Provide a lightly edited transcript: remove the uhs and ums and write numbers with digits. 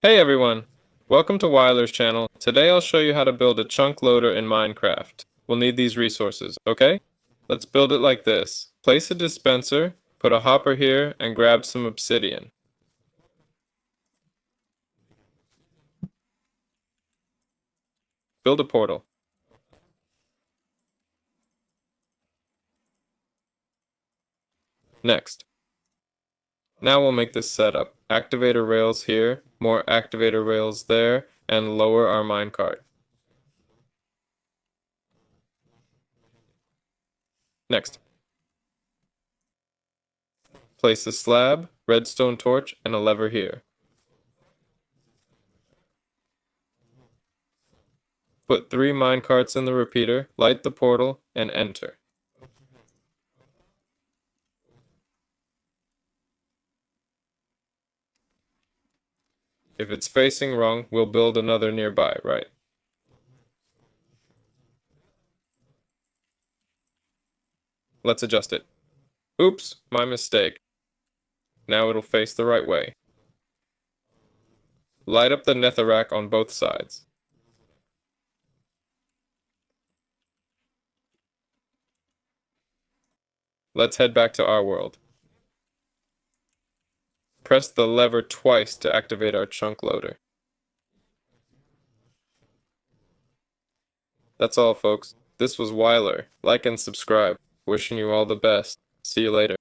Hey everyone! Welcome to Weiler's channel. Today I'll show you how to build a chunk loader in Minecraft. We'll need these resources, okay? Let's build it like this. Place a dispenser, put a hopper here, and grab some obsidian. Build a portal. Next. Now we'll make this setup. Activator rails here, more activator rails there, and lower our minecart. Next. Place a slab, redstone torch, and a lever here. Put 3 minecarts in the repeater, light the portal, and enter. If it's facing wrong, we'll build another nearby, right? Let's adjust it. Oops, my mistake. Now it'll face the right way. Light up the netherrack on both sides. Let's head back to our world. Press the lever twice to activate our chunk loader. That's all, folks. This was Weiler. Like and subscribe. Wishing you all the best. See you later.